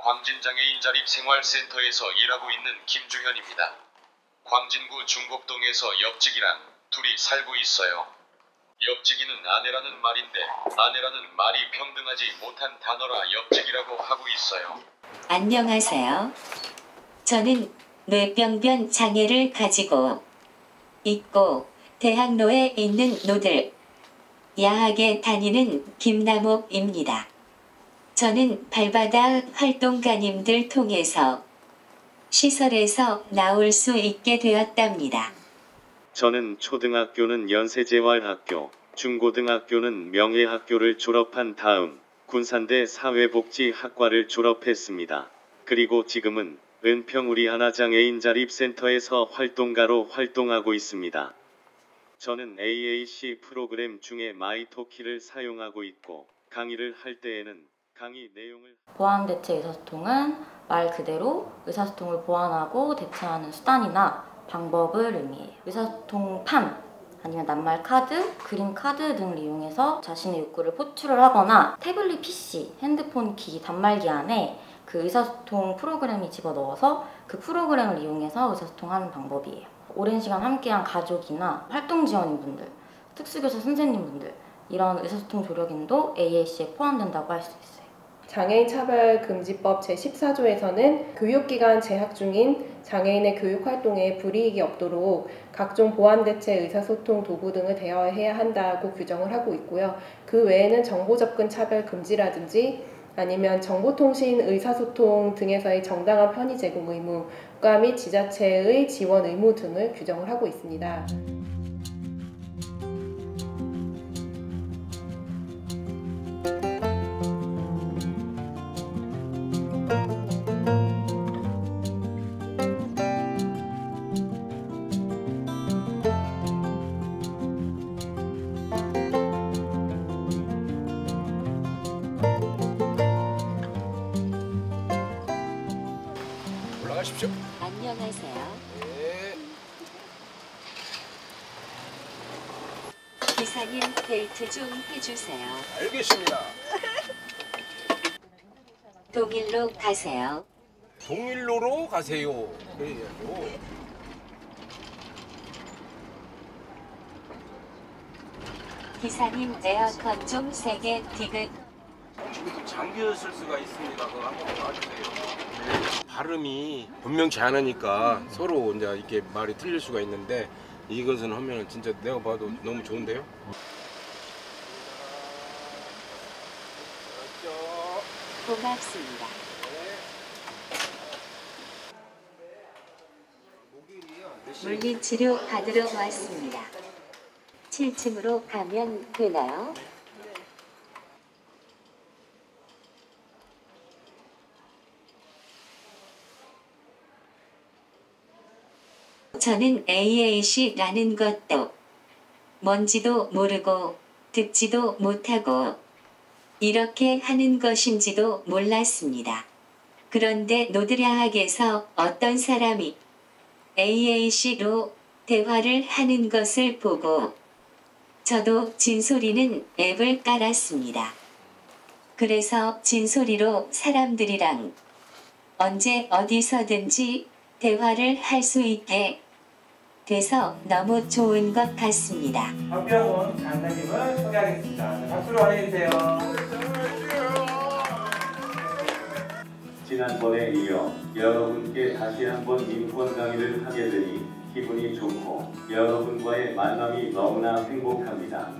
광진장애인 자립생활센터에서 일하고 있는 김주현입니다. 광진구 중곡동에서 옆집이랑 둘이 살고 있어요. 옆집이는 아내라는 말인데 아내라는 말이 평등하지 못한 단어라 옆집이라고 하고 있어요. 안녕하세요. 저는 뇌병변 장애를 가지고 있고 대학로에 있는 노들 야학에 다니는 김남옥입니다. 저는 발바닥 활동가님들 통해서 시설에서 나올 수 있게 되었답니다. 저는 초등학교는 연세재활학교, 중고등학교는 명예학교를 졸업한 다음 군산대 사회복지학과를 졸업했습니다. 그리고 지금은 은평 우리하나장애인 자립센터에서 활동가로 활동하고 있습니다. 저는 AAC 프로그램 중에 마이토키를 사용하고 있고 강의를 할 때에는 강의 내용을 보완대체 의사소통은 말 그대로 의사소통을 보완하고 대체하는 수단이나 방법을 의미해요. 의사소통판 아니면 낱말 카드, 그림 카드 등을 이용해서 자신의 욕구를 포출을 하거나 태블릿 PC, 핸드폰 기기, 단말기 안에 그 의사소통 프로그램이 집어넣어서 그 프로그램을 이용해서 의사소통하는 방법이에요. 오랜 시간 함께한 가족이나 활동지원인분들, 특수교사 선생님분들 이런 의사소통 조력인도 AAC에 포함된다고 할 수 있어요. 장애인차별금지법 제14조에서는 교육기간 재학 중인 장애인의 교육활동에 불이익이 없도록 각종 보완대체 의사소통 도구 등을 대여해야 한다고 규정을 하고 있고요. 그 외에는 정보접근 차별 금지라든지 아니면 정보통신 의사소통 등에서의 정당한 편의 제공 의무, 국가 및 지자체의 지원 의무 등을 규정을 하고 있습니다. 올라가십시오. 안녕하세요. 네. 기사님 벨트 좀 해주세요. 알겠습니다. 동일로 가세요. 동일로로 가세요. 그래야죠. 기사님 에어컨 좀 세게 디귿. 지금 잠겼을 수가 있습니다. 그거 한번 봐주세요. 발음이 분명치 않으니까 서로 이제 이렇게 말이 틀릴 수가 있는데 이것은 하면 진짜 내가 봐도 너무 좋은데요. 고맙습니다. 물리치료 받으러 왔습니다. 7층으로 가면 되나요? 저는 AAC라는 것도 뭔지도 모르고 듣지도 못하고 이렇게 하는 것인지도 몰랐습니다. 그런데 노드야학에서 어떤 사람이 AAC로 대화를 하는 것을 보고 저도 진소리는 앱을 깔았습니다. 그래서 진소리로 사람들이랑 언제 어디서든지 대화를 할 수 있게 돼서 너무 좋은 것 같습니다. 박병훈 강사님을 소개하겠습니다. 박수로 환영해주세요. 지난번에 이어 여러분께 다시 한번 인권 강의를 하게 되니 기분이 좋고 여러분과의 만남이 너무나 행복합니다.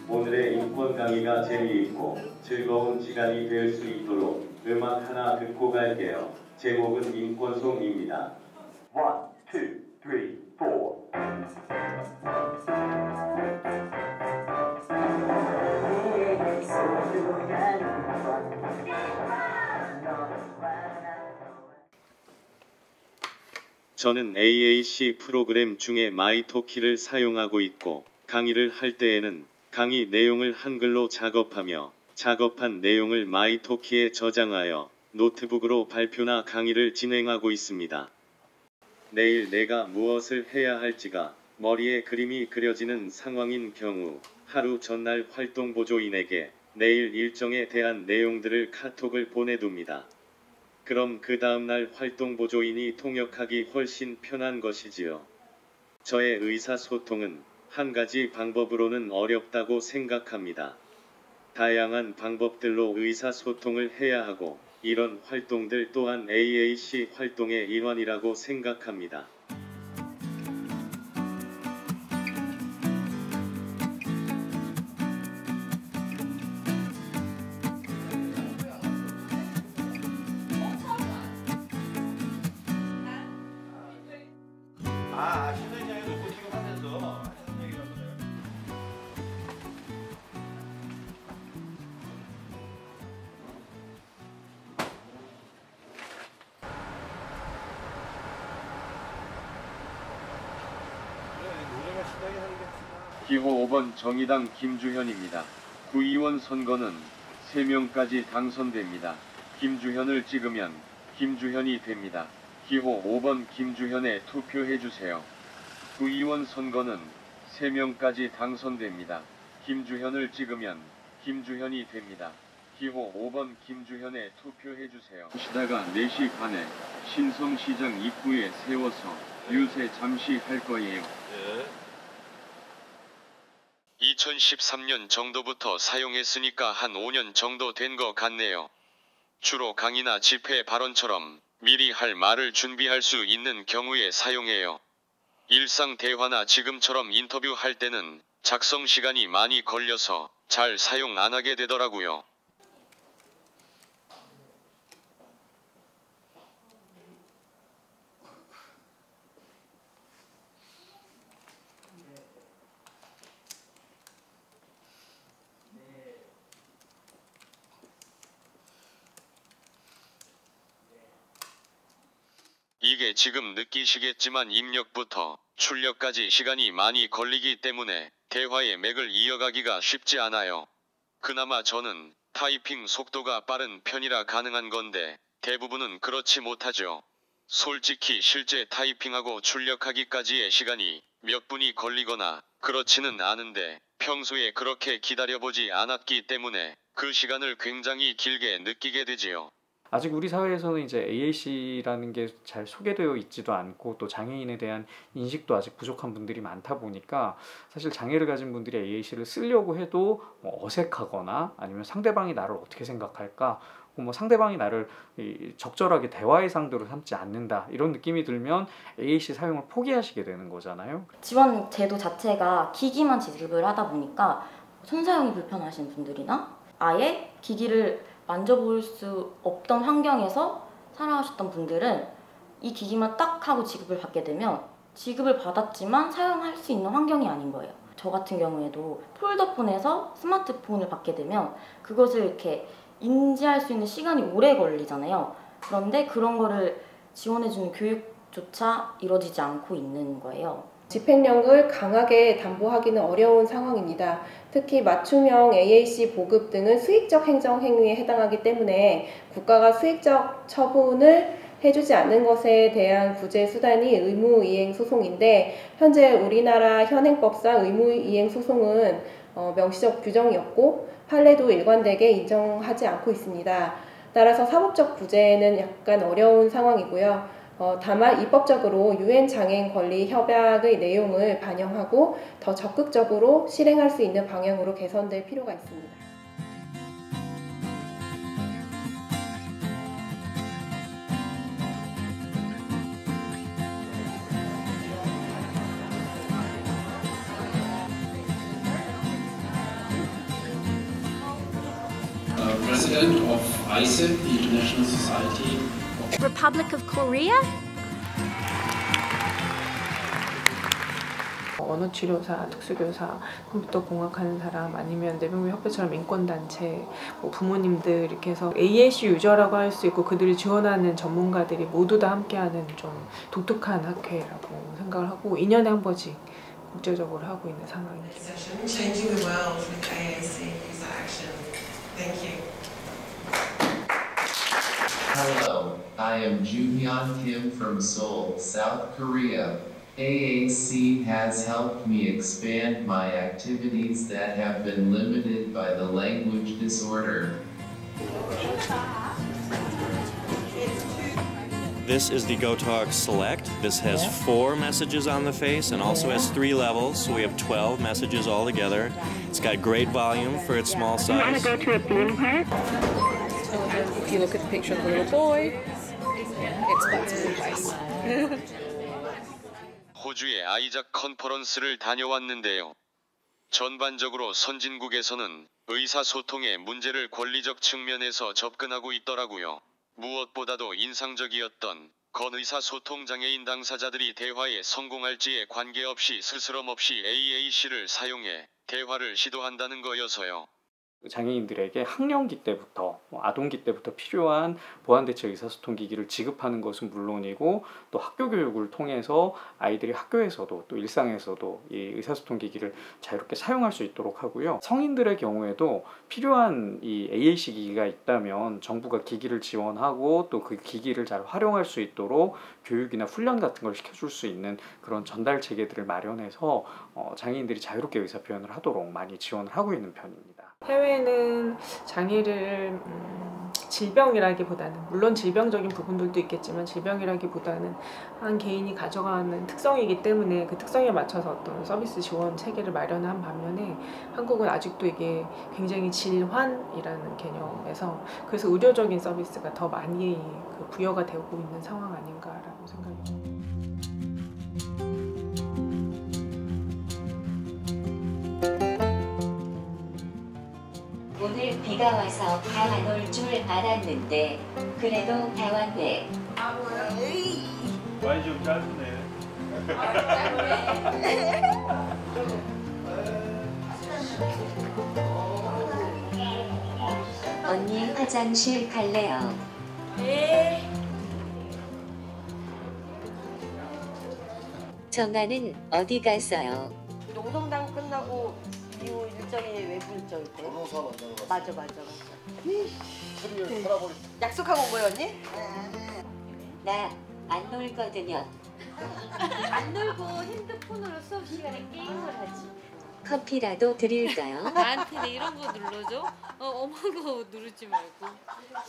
오늘의 인권 강의가 재미있고 즐거운 시간이 될 수 있도록 음악 하나 듣고 갈게요. 제목은 인권송입니다. 1, 2, 3, 4 저는 AAC 프로그램 중에 마이토키를 사용하고 있고 강의를 할 때에는 강의 내용을 한글로 작업하며 작업한 내용을 마이토키에 저장하여 노트북으로 발표나 강의를 진행하고 있습니다. 내일 내가 무엇을 해야 할지가 머리에 그림이 그려지는 상황인 경우 하루 전날 활동보조인에게 내일 일정에 대한 내용들을 카톡을 보내둡니다. 그럼 그 다음날 활동 보조인이 통역하기 훨씬 편한 것이지요. 저의 의사소통은 한 가지 방법으로는 어렵다고 생각합니다. 다양한 방법들로 의사소통을 해야 하고 이런 활동들 또한 AAC 활동의 일환이라고 생각합니다. 신선장에도 지급하면서 하시는 얘기라고 내가. 기호 5번 정의당 김주현입니다. 구의원 선거는 3명까지 당선됩니다. 김주현을 찍으면 김주현이 됩니다. 기호 5번 김주현에 투표해주세요. 구의원 선거는 3명까지 당선됩니다. 김주현을 찍으면 김주현이 됩니다. 기호 5번 김주현에 투표해주세요. 시다가 4시 반에 신성시장 입구에 세워서 유세 잠시 할 거예요. 2013년 정도부터 사용했으니까 한 5년 정도 된 것 같네요. 주로 강의나 집회 발언처럼 미리 할 말을 준비할 수 있는 경우에 사용해요. 일상 대화나 지금처럼 인터뷰할 때는 작성 시간이 많이 걸려서 잘 사용 안 하게 되더라고요. 이게 지금 느끼시겠지만 입력부터 출력까지 시간이 많이 걸리기 때문에 대화의 맥을 이어가기가 쉽지 않아요. 그나마 저는 타이핑 속도가 빠른 편이라 가능한 건데 대부분은 그렇지 못하죠. 솔직히 실제 타이핑하고 출력하기까지의 시간이 몇 분이 걸리거나 그렇지는 않은데 평소에 그렇게 기다려보지 않았기 때문에 그 시간을 굉장히 길게 느끼게 되지요. 아직 우리 사회에서는 이제 AAC라는 게 잘 소개되어 있지도 않고 또 장애인에 대한 인식도 아직 부족한 분들이 많다 보니까 사실 장애를 가진 분들이 AAC를 쓰려고 해도 뭐 어색하거나 아니면 상대방이 나를 어떻게 생각할까, 뭐 상대방이 나를 적절하게 대화의 상대로 삼지 않는다 이런 느낌이 들면 AAC 사용을 포기하시게 되는 거잖아요. 지원 제도 자체가 기기만 지급을 하다 보니까 손사용이 불편하신 분들이나 아예 기기를 만져볼 수 없던 환경에서 살아가셨던 분들은 이 기기만 딱 하고 지급을 받게 되면 지급을 받았지만 사용할 수 있는 환경이 아닌 거예요. 저 같은 경우에도 폴더폰에서 스마트폰을 받게 되면 그것을 이렇게 인지할 수 있는 시간이 오래 걸리잖아요. 그런데 그런 거를 지원해주는 교육조차 이루어지지 않고 있는 거예요. 집행력을 강하게 담보하기는 어려운 상황입니다. 특히 맞춤형 AAC 보급 등은 수익적 행정 행위에 해당하기 때문에 국가가 수익적 처분을 해주지 않는 것에 대한 구제 수단이 의무이행 소송인데 현재 우리나라 현행법상 의무이행 소송은 명시적 규정이 없고 판례도 일관되게 인정하지 않고 있습니다. 따라서 사법적 구제는 약간 어려운 상황이고요. 다만 입법적으로 유엔 장애인 권리 협약의 내용을 반영하고 더 적극적으로 실행할 수 있는 방향으로 개선될 필요가 있습니다. President of ISEP, the International Society. Republic of Korea? 언어치료사, 특수교사, 컴퓨터 공학하는 사람 아니면 내병명협회처럼 인권단체, 뭐 부모님들 이렇게 해서 AAC 유저라고 할 수 있고 그들을 지원하는 전문가들이 모두 다 함께하는 좀 독특한 학회라고 생각을 하고 2년에 한 번씩 국제적으로 하고 있는 상황이죠. Changing the world with AAC user action. Thank you. Hello, I am Joohyun Kim from Seoul, South Korea. AAC has helped me expand my activities that have been limited by the language disorder. This is the GoTalk Select. This has 4 messages on the face and also has 3 levels, so we have 12 messages all together. It's got great volume for its small size. You want to go to a theme park? If you look at the picture of the little boy, it's got some advice. 호주의 아이작 컨퍼런스를 다녀왔는데요. 전반적으로 선진국에서는 의사소통의 문제를 권리적 측면에서 접근하고 있더라고요. 무엇보다도 인상적이었던 건 의사소통 장애인 당사자들이 대화에 성공할지에 관계없이 스스럼 없이 AAC를 사용해 대화를 시도한다는 거여서요. 장애인들에게 학령기 때부터 아동기 때부터 필요한 보완대체 의사소통기기를 지급하는 것은 물론이고 또 학교 교육을 통해서 아이들이 학교에서도 또 일상에서도 이 의사소통기기를 자유롭게 사용할 수 있도록 하고요. 성인들의 경우에도 필요한 이 AAC 기기가 있다면 정부가 기기를 지원하고 또 그 기기를 잘 활용할 수 있도록 교육이나 훈련 같은 걸 시켜줄 수 있는 그런 전달 체계들을 마련해서 장애인들이 자유롭게 의사표현을 하도록 많이 지원을 하고 있는 편입니다. 해외는 장애를 질병이라기보다는 물론 질병적인 부분들도 있겠지만 질병이라기보다는 한 개인이 가져가는 특성이기 때문에 그 특성에 맞춰서 어떤 서비스 지원 체계를 마련한 반면에 한국은 아직도 이게 굉장히 질환이라는 개념에서 그래서 의료적인 서비스가 더 많이 그 부여가 되고 있는 상황 아닌가라고 생각합니다. 오늘 비가 와서 다 안 올 줄 알았는데 그래도 다 왔네. 많이 좀 짧네. 언니 화장실 갈래요. 네. 정아는 어디 갔어요? 농성당 끝나고 이후 일정이 외부 일정일 거예요. 맞아. 약속하고 온 거예요, 언니? 나 안 놀거든요. 안 놀고 핸드폰으로 수업 시간에 게임을 하지. 커피라도 드릴까요? 나한테 이런 거 눌러줘? 엄한 거 누르지 말고.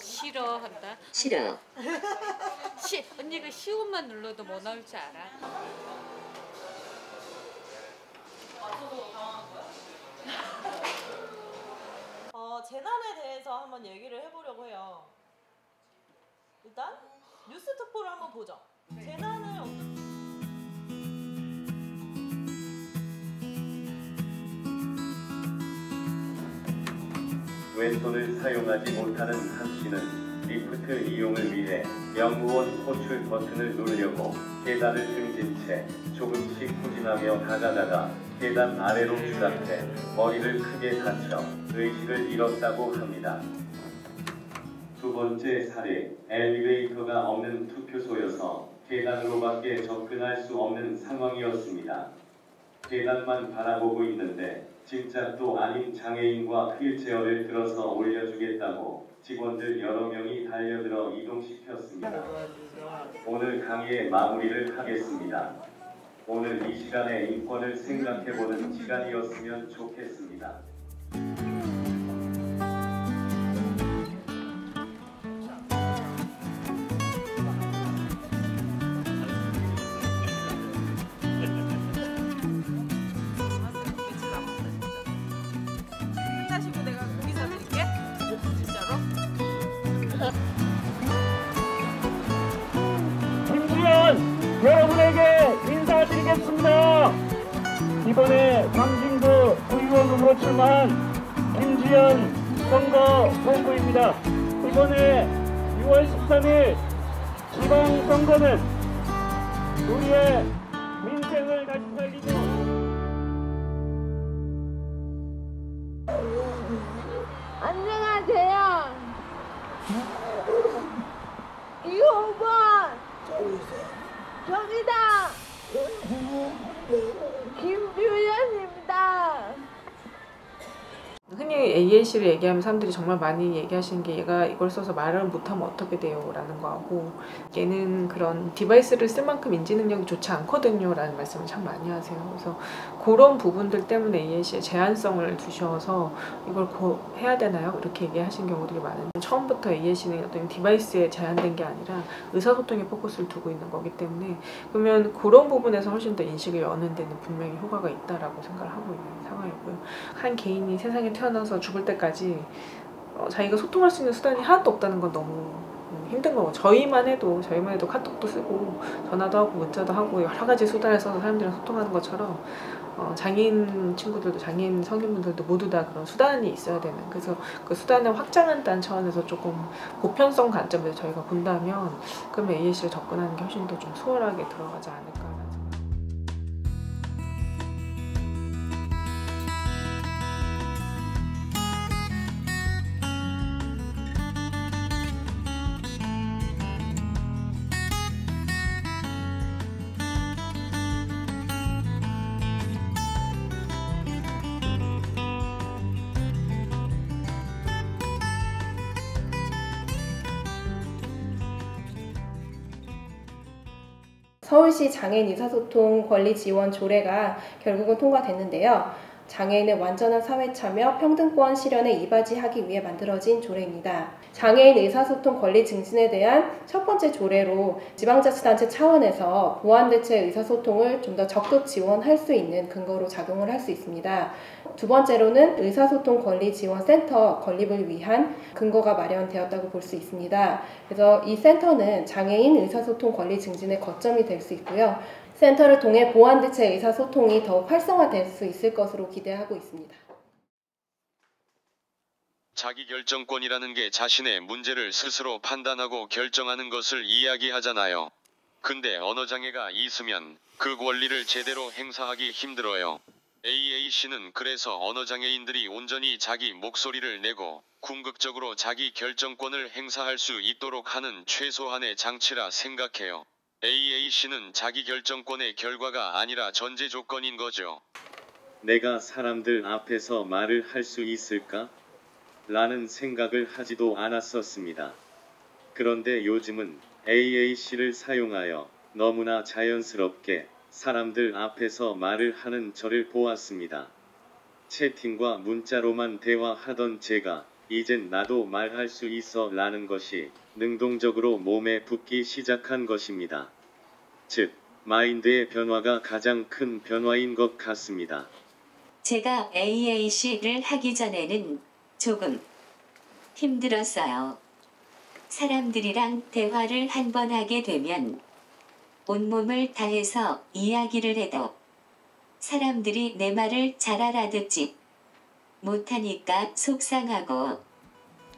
싫어한다. 싫어. 언니가 시옷만 눌러도 뭐 나올지 알아? 재난에 대해서 한번 얘기를 해보려고 해요. 일단 뉴스 특보를 한번 보죠. 재난을 왼손을 사용하지 못하는 한 씨는 리프트 이용을 위해 영무원 호출 버튼을 누르려고 계단을 등진 채 조금씩 후진하며 다가다가 계단 아래로 추락해 머리를 크게 다쳐 의식을 잃었다고 합니다. 두 번째 사례, 엘리베이터가 없는 투표소여서 계단으로밖에 접근할 수 없는 상황이었습니다. 계단만 바라보고 있는데 짐짝도 아닌 장애인과 휠체어를 들어서 올려주겠다고 직원들 여러 명이 달려들어 이동시켰습니다. 오늘 강의의 마무리를 하겠습니다. 오늘 이 시간에 인권을 생각해보는 시간이었으면 좋겠습니다. 끝나시고 내가 고기 사드릴게. 진짜로? 김지현 여러분에게 인사드리겠습니다. 이번에 광진구 구의원으로 출마한 김지현 선거본부입니다. 이번에 6월 13일 지방선거는 우리의 민생을 다시 살리고 안녕하세요. 2호번 정의당 김규현입니다. 흔히 AAC를 얘기하면 사람들이 정말 많이 얘기하시는 게 얘가 이걸 써서 말을 못하면 어떻게 돼요? 라는 거하고 얘는 그런 디바이스를 쓸 만큼 인지 능력이 좋지 않거든요 라는 말씀을 참 많이 하세요. 그래서 그런 부분들 때문에 AAC에 제한성을 두셔서 이걸 해야 되나요? 이렇게 얘기하신 경우들이 많은데, 처음부터 AAC는 어떤 디바이스에 제한된 게 아니라 의사소통에 포커스를 두고 있는 거기 때문에, 그러면 그런 부분에서 훨씬 더 인식을 여는 데는 분명히 효과가 있다라고 생각을 하고 있는 상황이고요. 한 개인이 세상에 태어나서 죽을 때까지 자기가 소통할 수 있는 수단이 하나도 없다는 건 너무 힘든 거고, 저희만 해도 카톡도 쓰고 전화도 하고 문자도 하고 여러 가지 수단을 써서 사람들이랑 소통하는 것처럼 장애인 친구들도, 장애인 성인분들도 모두 다 그런 수단이 있어야 되는, 그래서 그 수단을 확장한다는 차원에서 조금 보편성 관점에서 저희가 본다면 그러면 AAC를 접근하는 게 훨씬 더 좀 수월하게 들어가지 않을까. 서울시 장애인 의사소통 권리 지원 조례가 결국은 통과됐는데요. 장애인의 완전한 사회 참여, 평등권 실현에 이바지하기 위해 만들어진 조례입니다. 장애인 의사소통 권리 증진에 대한 첫 번째 조례로 지방자치단체 차원에서 보완대체 의사소통을 좀 더 적극 지원할 수 있는 근거로 작용을 할 수 있습니다. 두 번째로는 의사소통 권리 지원센터 건립을 위한 근거가 마련되었다고 볼 수 있습니다. 그래서 이 센터는 장애인 의사소통 권리 증진의 거점이 될 수 있고요. 센터를 통해 보완대체 의사소통이 더욱 활성화될 수 있을 것으로 기대하고 있습니다. 자기결정권이라는 게 자신의 문제를 스스로 판단하고 결정하는 것을 이야기하잖아요. 근데 언어장애가 있으면 그 권리를 제대로 행사하기 힘들어요. AAC는 그래서 언어장애인들이 온전히 자기 목소리를 내고 궁극적으로 자기 결정권을 행사할 수 있도록 하는 최소한의 장치라 생각해요. AAC는 자기 결정권의 결과가 아니라 전제 조건인 거죠. 내가 사람들 앞에서 말을 할 수 있을까? 라는 생각을 하지도 않았었습니다. 그런데 요즘은 AAC를 사용하여 너무나 자연스럽게 사람들 앞에서 말을 하는 저를 보았습니다. 채팅과 문자로만 대화하던 제가 이젠 나도 말할 수 있어 라는 것이 능동적으로 몸에 붙기 시작한 것입니다. 즉, 마인드의 변화가 가장 큰 변화인 것 같습니다. 제가 AAC를 하기 전에는 조금 힘들었어요. 사람들이랑 대화를 한 번 하게 되면 온몸을 다해서 이야기를 해도 사람들이 내 말을 잘 알아듣지 못하니까 속상하고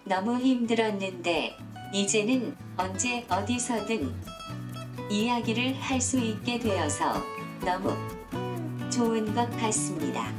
너무 힘들었는데, 이제는 언제 어디서든 이야기를 할 수 있게 되어서 너무 좋은 것 같습니다.